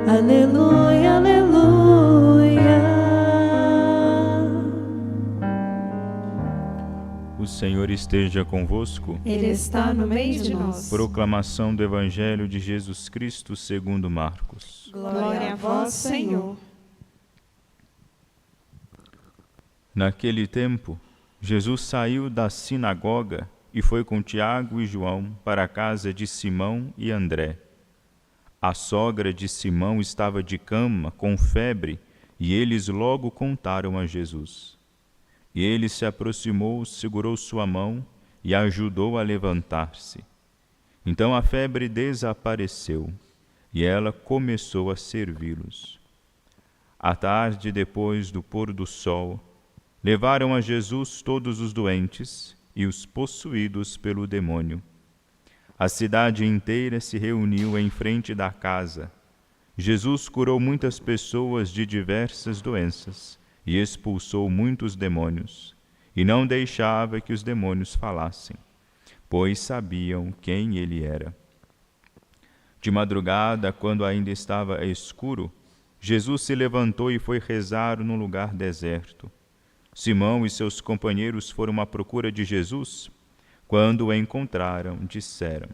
Aleluia, aleluia. O Senhor esteja convosco. Ele está no meio de nós. Proclamação do Evangelho de Jesus Cristo segundo Marcos. Glória a vós, Senhor. Naquele tempo, Jesus saiu da sinagoga e foi com Tiago e João para a casa de Simão e André. A sogra de Simão estava de cama, com febre, e eles logo contaram a Jesus. E ele se aproximou, segurou sua mão e a ajudou a levantar-se. Então a febre desapareceu e ela começou a servi-los. À tarde, depois do pôr do sol, levaram a Jesus todos os doentes e os possuídos pelo demônio. A cidade inteira se reuniu em frente da casa. Jesus curou muitas pessoas de diversas doenças e expulsou muitos demônios, e não deixava que os demônios falassem, pois sabiam quem ele era. De madrugada, quando ainda estava escuro, Jesus se levantou e foi rezar num lugar deserto. Simão e seus companheiros foram à procura de Jesus. Quando o encontraram, disseram: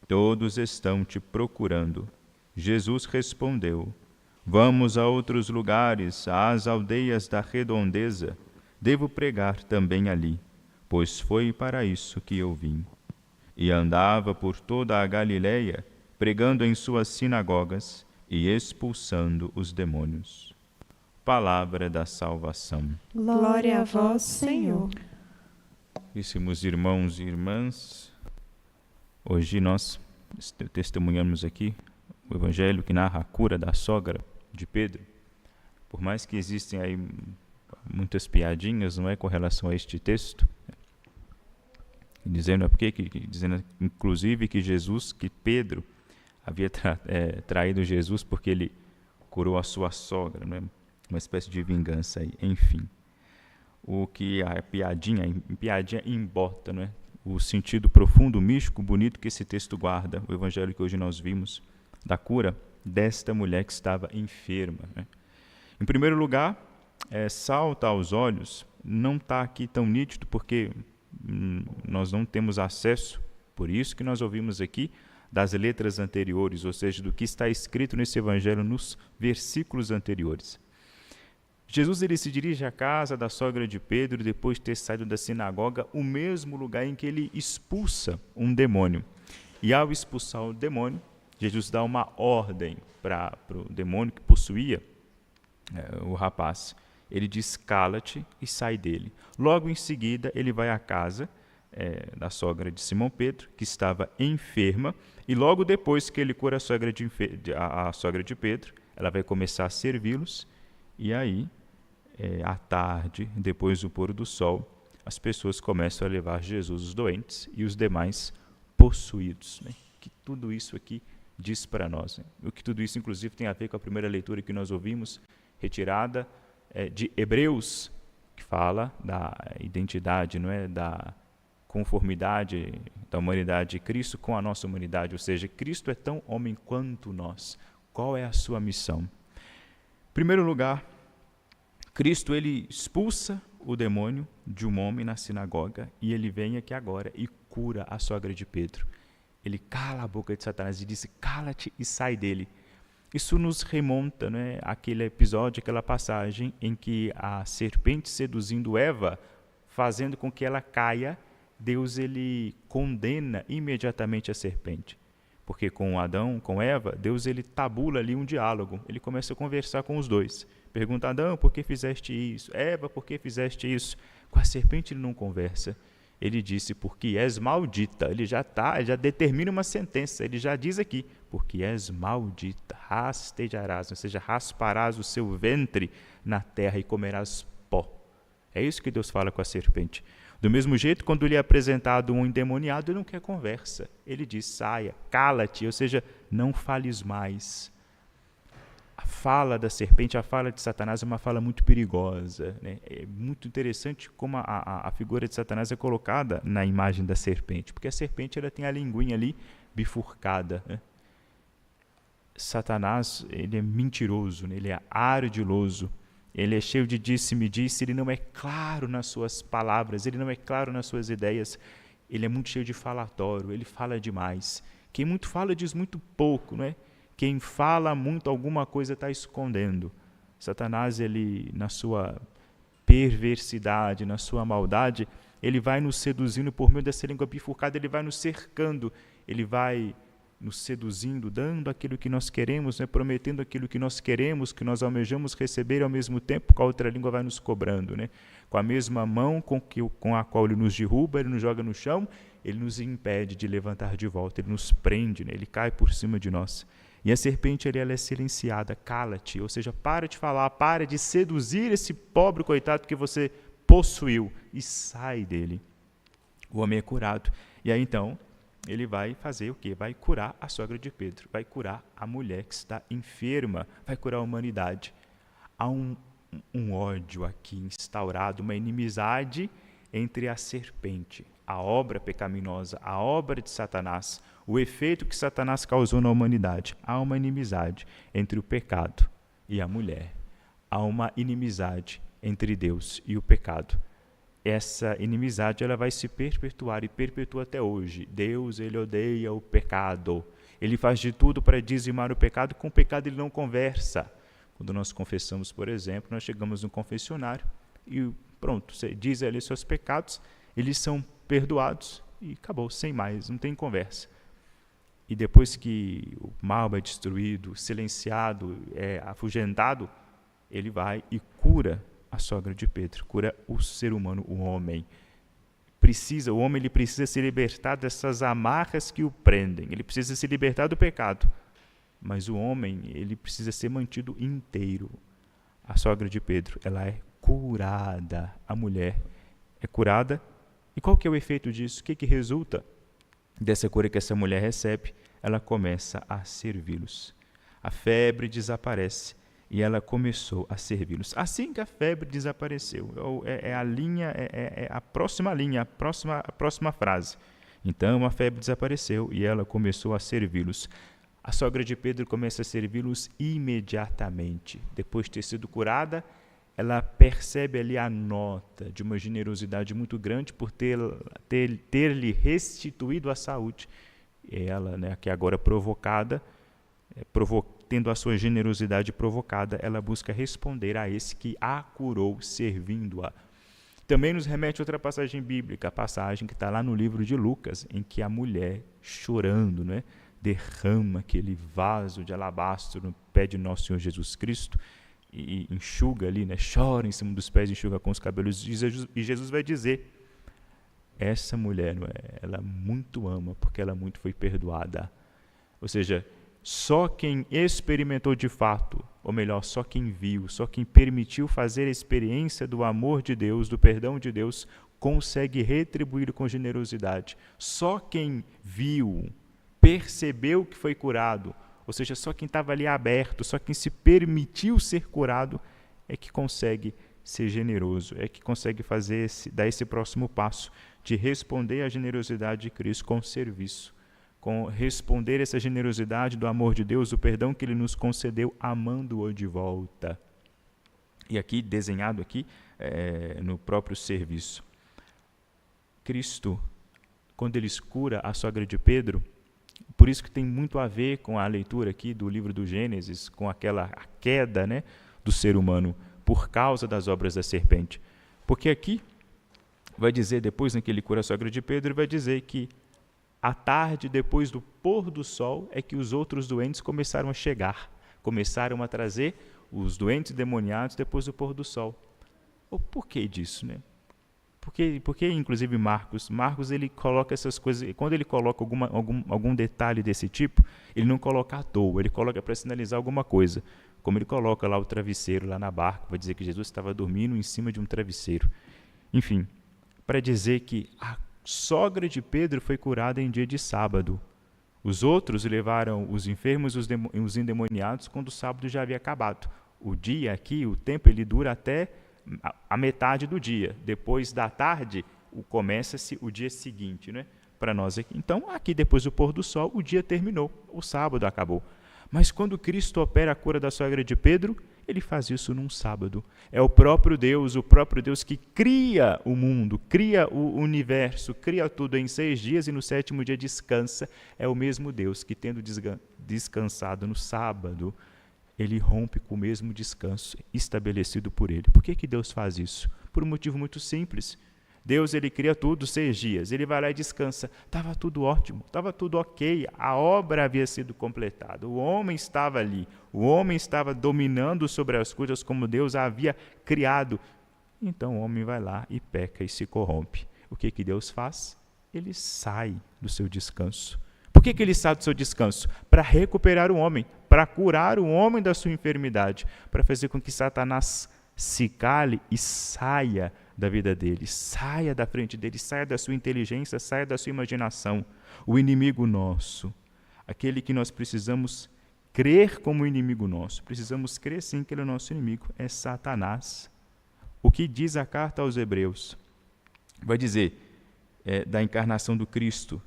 "Todos estão te procurando." Jesus respondeu: "Vamos a outros lugares, às aldeias da redondeza. Devo pregar também ali, pois foi para isso que eu vim." E andava por toda a Galiléia, pregando em suas sinagogas e expulsando os demônios. Palavra da salvação. Glória a vós, Senhor. Caríssimos irmãos e irmãs, hoje nós testemunhamos aqui o Evangelho que narra a cura da sogra de Pedro. Por mais que existem aí muitas piadinhas, não é, com relação a este texto, dizendo dizendo inclusive que Pedro havia traído Jesus porque ele curou a sua sogra, não é? Uma espécie de vingança aí, enfim. O que a piadinha embota, não é? O sentido profundo, místico, bonito que esse texto guarda, o evangelho que hoje nós vimos, da cura desta mulher que estava enferma, né? Em primeiro lugar, salta aos olhos, não está aqui tão nítido porque nós não temos acesso, por isso que nós ouvimos aqui das letras anteriores, ou seja, do que está escrito nesse evangelho nos versículos anteriores. Jesus ele se dirige à casa da sogra de Pedro depois de ter saído da sinagoga, o mesmo lugar em que ele expulsa um demônio. E ao expulsar o demônio, Jesus dá uma ordem para o demônio que possuía o rapaz. Ele diz: "Cala-te", e sai dele. Logo em seguida, ele vai à casa da sogra de Simão Pedro, que estava enferma, e logo depois que ele cura a sogra de Pedro, ela vai começar a servi-los. E aí, à tarde, depois do pôr do sol, as pessoas começam a levar Jesus os doentes e os demais possuídos, né? Que tudo isso aqui diz para nós, né? O que tudo isso, inclusive, tem a ver com a primeira leitura que nós ouvimos, retirada de Hebreus, que fala da identidade, não é? Da conformidade da humanidade de Cristo com a nossa humanidade, ou seja, Cristo é tão homem quanto nós. Qual é a sua missão? Em primeiro lugar, Cristo ele expulsa o demônio de um homem na sinagoga e ele vem aqui agora e cura a sogra de Pedro. Ele cala a boca de Satanás e diz: "Cala-te", e sai dele. Isso nos remonta, né, àquele episódio, aquela passagem em que a serpente seduzindo Eva, fazendo com que ela caia, Deus ele condena imediatamente a serpente. Porque com Adão, com Eva, Deus ele tabula ali um diálogo. Ele começa a conversar com os dois. Pergunta: "Adão, por que fizeste isso? Eva, por que fizeste isso?" Com a serpente ele não conversa. Ele disse: "Porque és maldita." Ele já determina uma sentença. Ele já diz aqui: "Porque és maldita, rastejarás", ou seja, rasparás o seu ventre na terra e comerás pó. É isso que Deus fala com a serpente. Do mesmo jeito, quando lhe é apresentado um endemoniado, ele não quer conversa. Ele diz: "Saia, cala-te", ou seja, não fales mais. A fala da serpente, a fala de Satanás é uma fala muito perigosa, né? É muito interessante como a figura de Satanás é colocada na imagem da serpente, porque a serpente ela tem a linguinha ali bifurcada, né? Satanás, ele é mentiroso, né? Ele é ardiloso, ele é cheio de disse-me-disse, ele não é claro nas suas palavras, ele não é claro nas suas ideias, ele é muito cheio de falatório, ele fala demais. Quem muito fala diz muito pouco, não é? Quem fala muito alguma coisa está escondendo. Satanás, ele, na sua perversidade, na sua maldade, ele vai nos seduzindo por meio dessa língua bifurcada, ele vai nos cercando, ele vai nos seduzindo, dando aquilo que nós queremos, né? Prometendo aquilo que nós queremos, que nós almejamos receber, ao mesmo tempo com a outra língua vai nos cobrando, né? Com a mesma mão com a qual ele nos derruba, ele nos joga no chão, ele nos impede de levantar de volta, ele nos prende, né? Ele cai por cima de nós. E a serpente, ela é silenciada, cala-te, ou seja, para de falar, para de seduzir esse pobre coitado que você possuiu e sai dele. O homem é curado. E aí então, ele vai fazer o quê? Vai curar a sogra de Pedro, vai curar a mulher que está enferma, vai curar a humanidade. Há um ódio aqui instaurado, uma inimizade entre a serpente, a obra pecaminosa, a obra de Satanás, o efeito que Satanás causou na humanidade. Há uma inimizade entre o pecado e a mulher. Há uma inimizade entre Deus e o pecado. Essa inimizade, ela vai se perpetuar e perpetua até hoje. Deus, ele odeia o pecado. Ele faz de tudo para dizimar o pecado. Com o pecado ele não conversa. Quando nós confessamos, por exemplo, nós chegamos no confessionário e pronto, você diz ali seus pecados, eles são perdoados e acabou, sem mais, não tem conversa. E depois que o mal é destruído, silenciado, é afugentado, ele vai e cura a sogra de Pedro, cura o ser humano, o homem. O homem ele precisa se libertar dessas amarras que o prendem, ele precisa se libertar do pecado, mas o homem ele precisa ser mantido inteiro. A sogra de Pedro, ela é curada, a mulher é curada. E qual que é o efeito disso? O que resulta dessa cura que essa mulher recebe? Ela começa a servi-los. A febre desaparece e ela começou a servi-los. Assim que a febre desapareceu, é a próxima linha, a próxima frase. Então a febre desapareceu e ela começou a servi-los. A sogra de Pedro começa a servi-los imediatamente. Depois de ter sido curada, ela percebe ali a nota de uma generosidade muito grande por ter-lhe restituído a saúde. Ela, né, que agora provocada, tendo a sua generosidade provocada, ela busca responder a esse que a curou, servindo-a. Também nos remete outra passagem bíblica, a passagem que está lá no livro de Lucas, em que a mulher, chorando, né, derrama aquele vaso de alabastro no pé de nosso Senhor Jesus Cristo, e enxuga ali, né, chora em cima dos pés, enxuga com os cabelos, e Jesus vai dizer, essa mulher, ela muito ama, porque ela muito foi perdoada. Ou seja, só quem experimentou de fato, ou melhor, só quem viu, só quem permitiu fazer a experiência do amor de Deus, do perdão de Deus, consegue retribuir com generosidade. Só quem viu, percebeu que foi curado, ou seja, só quem estava ali aberto, só quem se permitiu ser curado, é que consegue ser generoso, é que consegue dar esse próximo passo, de responder à generosidade de Cristo com serviço, com responder essa generosidade do amor de Deus, o perdão que Ele nos concedeu, amando-o de volta. E aqui, desenhado aqui, no próprio serviço. Cristo, quando Ele cura a sogra de Pedro, por isso que tem muito a ver com a leitura aqui do livro do Gênesis, com a queda, né, do ser humano, por causa das obras da serpente. Porque aqui vai dizer, depois que ele cura a sogra de Pedro, vai dizer que à tarde, depois do pôr do sol, é que os outros doentes começaram a chegar, começaram a trazer os doentes demoniados depois do pôr do sol. Por que disso, né? Porque inclusive Marcos ele coloca essas coisas, quando ele coloca algum detalhe desse tipo, ele não coloca à toa, ele coloca para sinalizar alguma coisa, como ele coloca lá o travesseiro lá na barca, vai dizer que Jesus estava dormindo em cima de um travesseiro. Enfim, para dizer que a sogra de Pedro foi curada em dia de sábado. Os outros levaram os enfermos e os endemoniados quando o sábado já havia acabado. O dia aqui, o tempo, ele dura até a metade do dia. Depois da tarde, começa-se o dia seguinte, né? Para nós aqui. Então, aqui depois do pôr do sol, o dia terminou, o sábado acabou. Mas quando Cristo opera a cura da sogra de Pedro, ele faz isso num sábado. É o próprio Deus que cria o mundo, cria o universo, cria tudo em 6 dias e no 7º dia descansa. É o mesmo Deus que, tendo descansado no sábado, ele rompe com o mesmo descanso estabelecido por ele. Por que Deus faz isso? Por um motivo muito simples. Deus, ele cria tudo 6 dias, ele vai lá e descansa. Estava tudo ótimo, estava tudo ok, a obra havia sido completada, o homem estava ali, o homem estava dominando sobre as coisas como Deus havia criado. Então o homem vai lá e peca e se corrompe. O que Deus faz? Ele sai do seu descanso. Por que ele sai do seu descanso? Para recuperar o homem, para curar o homem da sua enfermidade, para fazer com que Satanás se cale e saia da vida dele, saia da frente dele, saia da sua inteligência, saia da sua imaginação. O inimigo nosso, aquele que nós precisamos crer como inimigo nosso, precisamos crer sim que ele é o nosso inimigo, é Satanás. O que diz a carta aos Hebreus? Vai dizer da encarnação do Cristo,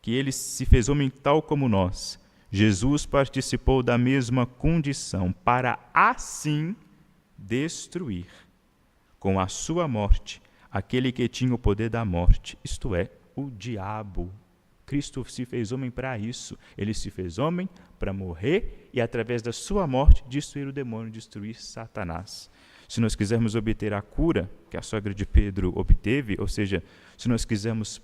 que ele se fez homem tal como nós. Jesus participou da mesma condição para assim destruir com a sua morte aquele que tinha o poder da morte, isto é, o diabo. Cristo se fez homem para isso. Ele se fez homem para morrer e, através da sua morte, destruir o demônio, destruir Satanás. Se nós quisermos obter a cura que a sogra de Pedro obteve, ou seja, se nós quisermos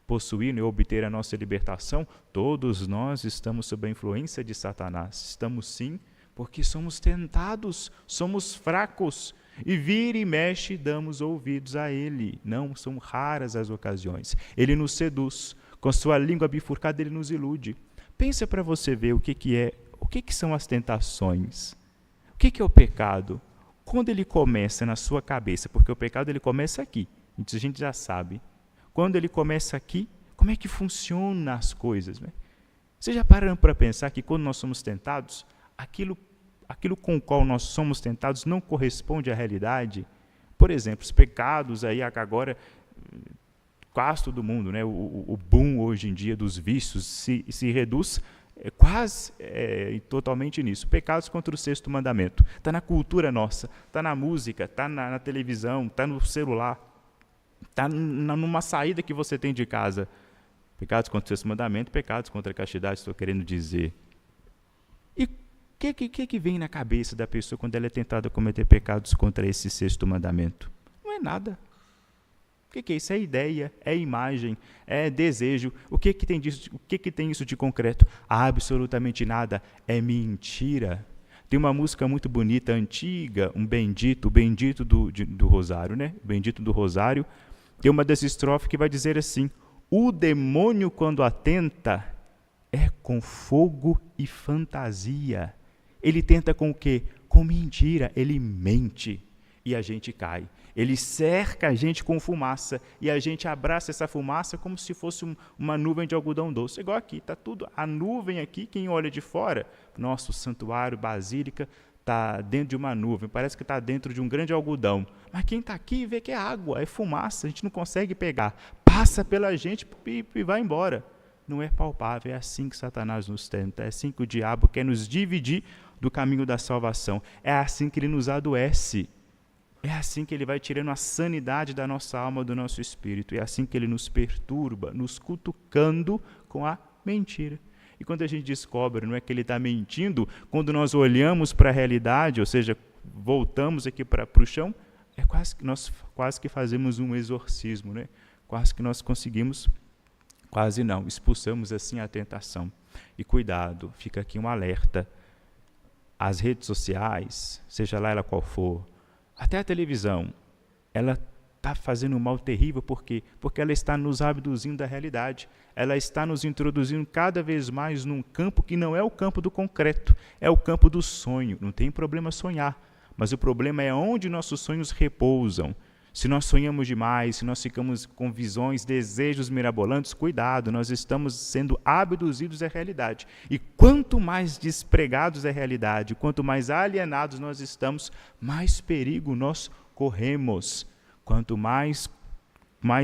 possuir e obter a nossa libertação, todos nós estamos sob a influência de Satanás. Estamos sim, porque somos tentados, somos fracos, e vira e mexe damos ouvidos a ele. Não são raras as ocasiões. Ele nos seduz, com sua língua bifurcada ele nos ilude. Pensa para você ver o que são as tentações. O que é o pecado? Quando ele começa na sua cabeça, porque o pecado ele começa aqui, a gente já sabe. Quando ele começa aqui, como é que funcionam as coisas? Né? Vocês já pararam para pensar que quando nós somos tentados, aquilo com o qual nós somos tentados não corresponde à realidade? Por exemplo, os pecados aí agora, quase todo mundo, né? O boom hoje em dia dos vícios se reduz quase totalmente nisso. Pecados contra o 6º mandamento. Está na cultura nossa, está na música, está na televisão, está no celular, está numa saída que você tem de casa. Pecados contra o 6º mandamento, pecados contra a castidade, estou querendo dizer. E o que vem na cabeça da pessoa quando ela é tentada a cometer pecados contra esse 6º mandamento? Não é nada. O que é isso? É ideia, é imagem, é desejo. O que tem disso? O que tem isso de concreto? Absolutamente nada. É mentira. Tem uma música muito bonita, antiga, o Bendito do Rosário, né? O Bendito do Rosário. Tem uma das estrofes que vai dizer assim: o demônio, quando atenta, é com fogo e fantasia. Ele tenta com o quê? Com mentira. Ele mente e a gente cai. Ele cerca a gente com fumaça e a gente abraça essa fumaça como se fosse uma nuvem de algodão doce. Igual aqui, está tudo, a nuvem aqui, quem olha de fora, nosso santuário, basílica, está dentro de uma nuvem, parece que está dentro de um grande algodão. Mas quem está aqui vê que é água, é fumaça, a gente não consegue pegar. Passa pela gente e vai embora. Não é palpável, é assim que Satanás nos tenta, é assim que o diabo quer nos dividir do caminho da salvação. É assim que ele nos adoece. É assim que ele vai tirando a sanidade da nossa alma, do nosso espírito. É assim que ele nos perturba, nos cutucando com a mentira. E quando a gente descobre, não é que ele está mentindo, quando nós olhamos para a realidade, ou seja, voltamos aqui para o chão, nós quase que fazemos um exorcismo, né? Quase que nós conseguimos, quase não, expulsamos assim a tentação. E cuidado, fica aqui um alerta. As redes sociais, seja lá ela qual for, até a televisão, ela está fazendo um mal terrível. Por quê? Porque ela está nos abduzindo da realidade. Ela está nos introduzindo cada vez mais num campo que não é o campo do concreto, é o campo do sonho. Não tem problema sonhar, mas o problema é onde nossos sonhos repousam. Se nós sonhamos demais, se nós ficamos com visões, desejos mirabolantes, cuidado, nós estamos sendo abduzidos da realidade. E quanto mais despregados da realidade, quanto mais alienados nós estamos, mais perigo nós corremos. Quanto mais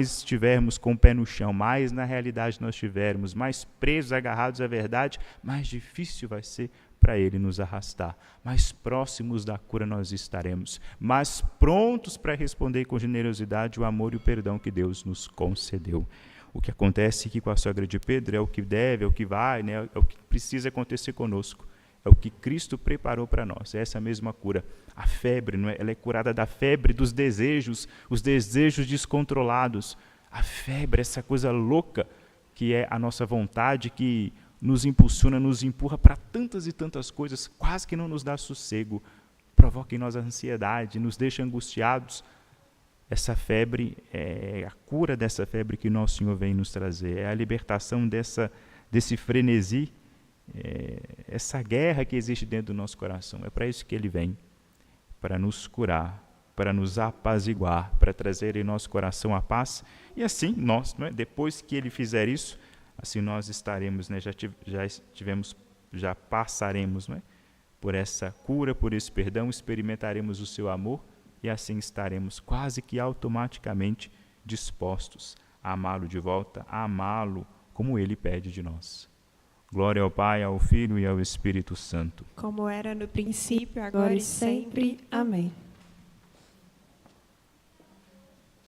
estivermos com o pé no chão, mais na realidade nós estivermos, mais presos, agarrados à verdade, mais difícil vai ser para Ele nos arrastar. Mais próximos da cura nós estaremos, mais prontos para responder com generosidade o amor e o perdão que Deus nos concedeu. O que acontece aqui com a sogra de Pedro é o que deve, é o que vai, né? É o que precisa acontecer conosco. É o que Cristo preparou para nós. É essa mesma cura. A febre, não é? Ela é curada da febre dos desejos, os desejos descontrolados. A febre, essa coisa louca que é a nossa vontade, que nos impulsiona, nos empurra para tantas e tantas coisas, quase que não nos dá sossego, provoca em nós a ansiedade, nos deixa angustiados. Essa febre é a cura dessa febre que nosso Senhor vem nos trazer, é a libertação desse frenesi, essa guerra que existe dentro do nosso coração. É para isso que Ele vem, para nos curar, para nos apaziguar, para trazer em nosso coração a paz. E assim, nós, não é? Depois que Ele fizer isso, assim nós estaremos, né? já passaremos, não é? Por essa cura, por esse perdão, experimentaremos o seu amor e assim estaremos quase que automaticamente dispostos a amá-lo de volta, a amá-lo como Ele pede de nós. Glória ao Pai, ao Filho e ao Espírito Santo. Como era no princípio, agora e sempre. Amém.